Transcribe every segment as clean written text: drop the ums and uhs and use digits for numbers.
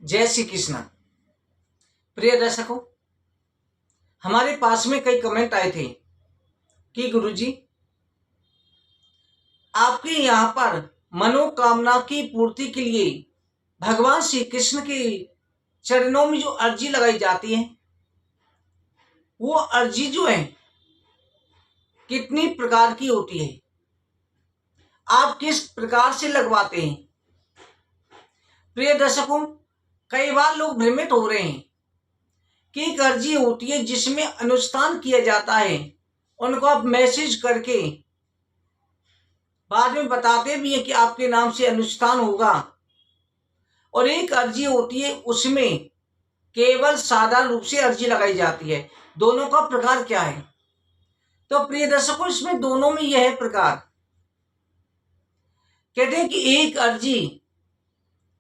जय श्री कृष्ण। प्रिय दर्शकों, हमारे पास में कई कमेंट आए थे कि गुरुजी, आपके यहाँ पर मनोकामना की पूर्ति के लिए भगवान श्री कृष्ण के चरणों में जो अर्जी लगाई जाती है, वो अर्जी जो है कितनी प्रकार की होती है, आप किस प्रकार से लगवाते हैं। प्रिय दर्शकों, कई बार लोग भ्रमित हो रहे हैं कि एक अर्जी होती है जिसमें अनुष्ठान किया जाता है, उनको आप मैसेज करके बाद में बताते भी हैं कि आपके नाम से अनुष्ठान होगा, और एक अर्जी होती है उसमें केवल साधारण रूप से अर्जी लगाई जाती है। दोनों का प्रकार क्या है? तो प्रिय दर्शकों, इसमें दोनों में यह है प्रकार। कहते हैं कि एक अर्जी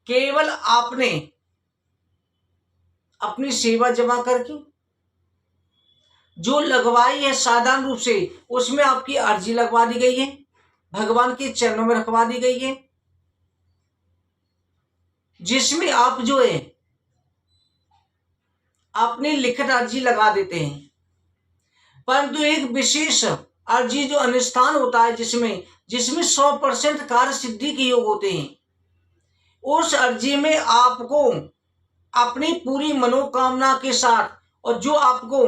केवल आपने अपनी सेवा जमा करके जो लगवाई है साधारण रूप से, उसमें आपकी अर्जी लगवा दी गई है, भगवान के चरणों में रखवा दी गई है, जिसमें आप जो है अपनी लिखित अर्जी लगा देते हैं। परंतु एक विशेष अर्जी जो अनुष्ठान होता है जिसमें 100% कार्य सिद्धि के योग होते हैं, उस अर्जी में आपको अपनी पूरी मनोकामना के साथ और जो आपको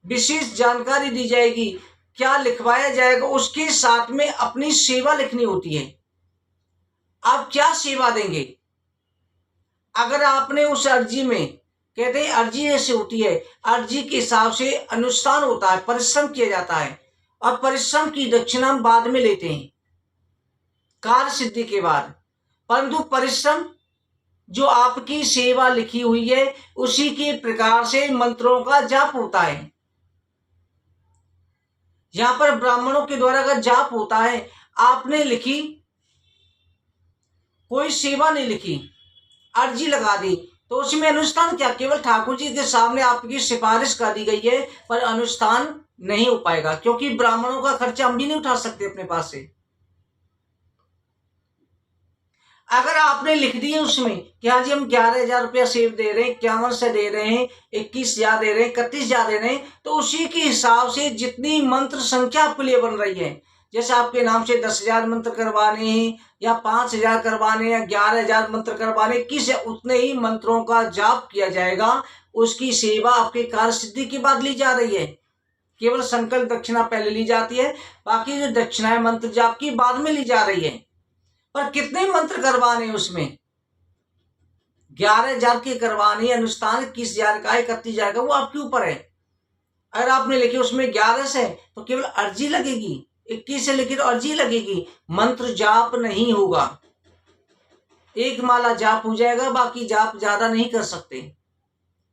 विशेष जानकारी दी जाएगी, क्या लिखवाया जाएगा, उसके साथ में अपनी सेवा लिखनी होती है। आप क्या सेवा देंगे? अगर आपने उस अर्जी में, कहते हैं अर्जी ऐसे होती है, अर्जी के हिसाब से अनुष्ठान होता है, परिश्रम किया जाता है, और परिश्रम की दक्षिणा हम बाद में लेते हैं कार्य सिद्धि के बाद। परंतु परिश्रम जो आपकी सेवा लिखी हुई है, उसी के प्रकार से मंत्रों का जाप होता है। यहां पर ब्राह्मणों के द्वारा का जाप होता है, आपने लिखी, कोई सेवा नहीं लिखी, अर्जी लगा दी, तो उसमें अनुष्ठान क्या, केवल ठाकुर जी के सामने आपकी सिफारिश कर दी गई है, पर अनुष्ठान नहीं हो पाएगा, क्योंकि ब्राह्मणों का खर्चा हम भी नहीं उठा सकते अपने पास से। अगर आपने लिख दिए उसमें कि हाँ जी हम 11,000 रुपया सेव दे रहे हैं, 51 से दे रहे हैं, 21,000 दे रहे हैं, 31,000 दे रहे हैं, तो उसी के हिसाब से जितनी मंत्र संख्या आपके लिए बन रही है, जैसे आपके नाम से 10,000 मंत्र करवाने हैं, या 5,000 करवाने, या 11,000 मंत्र करवाने, किस उतने ही मंत्रों का जाप किया जाएगा। उसकी सेवा आपके कार्य सिद्धि के बाद ली जा रही है। केवल संकल्प दक्षिणा पहले ली जाती है, बाकी जो दक्षिणाएं मंत्र जाप की बाद में ली जा रही है। पर कितने मंत्र करवाने, उसमें 11,000 के करवाने, अनुष्ठान 21,000 का, 31,000 का, वो आपके ऊपर है। अगर आपने लिखे उसमें 11 से, तो केवल अर्जी लगेगी, 21 से लिखी तो अर्जी लगेगी, मंत्र जाप नहीं होगा। एक माला जाप हो जाएगा, बाकी जाप ज्यादा नहीं कर सकते।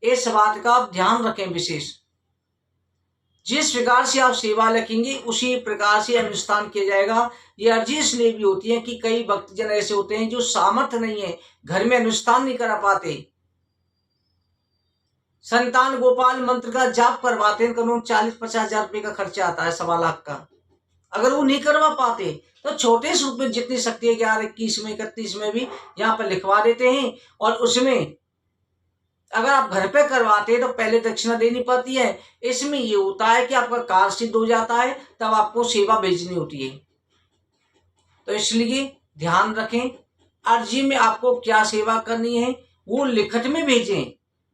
इस बात का आप ध्यान रखें विशेष। जिस प्रकार से आप सेवा लिखेंगे उसी प्रकार से अनुष्ठान किया जाएगा। ये अर्जी इसलिए भी होती है कि कई भक्तजन ऐसे होते हैं जो सामर्थ्य नहीं है, घर में अनुष्ठान नहीं करा पाते, संतान गोपाल मंत्र का जाप करवाते हैं, करीब 40-50 हजार रुपये का खर्चा आता है, 1.25 लाख का। अगर वो नहीं करवा पाते तो छोटे से रूप में जितनी शक्ति है 11, 21 में, 31 में भी यहाँ पर लिखवा देते हैं। और उसमें अगर आप घर पे करवाते हैं तो पहले दक्षिणा देनी पड़ती है। इसमें ये होता है कि आपका कार्य सिद्ध हो जाता है, तब आपको सेवा भेजनी होती है। तो इसलिए ध्यान रखें, अर्जी में आपको क्या सेवा करनी है वो लिखत में भेजें,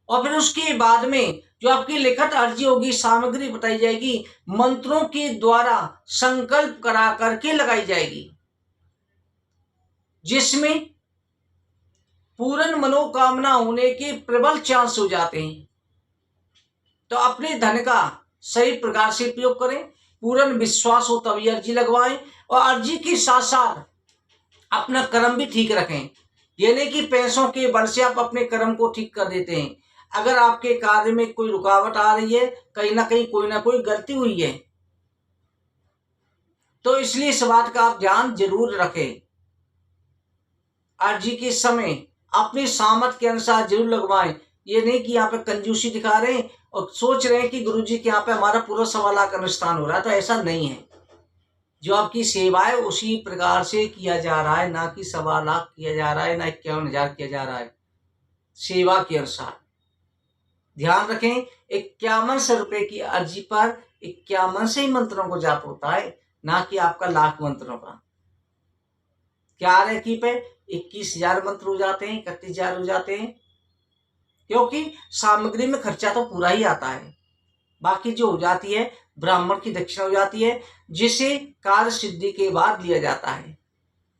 और फिर उसके बाद में जो आपकी लिखित अर्जी होगी, सामग्री बताई जाएगी, मंत्रों के द्वारा संकल्प करा करके लगाई जाएगी, जिसमें पूर्ण मनोकामना होने के प्रबल चांस हो जाते हैं। तो अपने धन का सही प्रकार से प्रयोग करें, पूर्ण विश्वास हो तभी अर्जी लगवाएं, और अर्जी के साथ साथ अपना कर्म भी ठीक रखें। ये नहीं कि पैसों के बल से आप अपने कर्म को ठीक कर देते हैं। अगर आपके कार्य में कोई रुकावट आ रही है, कहीं ना कहीं कोई ना कोई गलती हुई है, तो इसलिए इस बात का आप ध्यान जरूर रखें। अर्जी के समय अपनी सामर्थ्य के अनुसार जरूर लगवाएं। ये नहीं कि यहाँ पे कंजूसी दिखा रहे हैं और सोच रहे हैं कि गुरुजी के यहाँ पे हमारा पूरा 1.25 लाख अनुष्ठान हो रहा है, तो ऐसा नहीं है। जो आपकी सेवा है उसी प्रकार से किया जा रहा है, ना कि 1.25 लाख किया जा रहा है, ना 51,000 किया जा रहा है। सेवा के अनुसार। ध्यान रखें, 5100 रुपए की अर्जी पर 51 से ही मंत्रों को जाप होता है, ना कि आपका लाख मंत्रों का। क्या रेकी पे 21,000 मंत्र हो जाते हैं, 31,000 हो जाते हैं, क्योंकि सामग्री में खर्चा तो पूरा ही आता है। बाकी जो हो जाती है ब्राह्मण की दक्षिणा हो जाती है, जिसे कार्य सिद्धि के बाद लिया जाता है।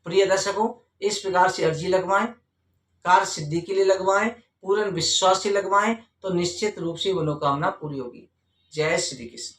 प्रिय दर्शकों, इस प्रकार से अर्जी लगवाएं, कार्य सिद्धि के लिए लगवाएं, पूर्ण विश्वास से लगवाएं, तो निश्चित रूप से मनोकामना पूरी होगी। जय श्री कृष्ण।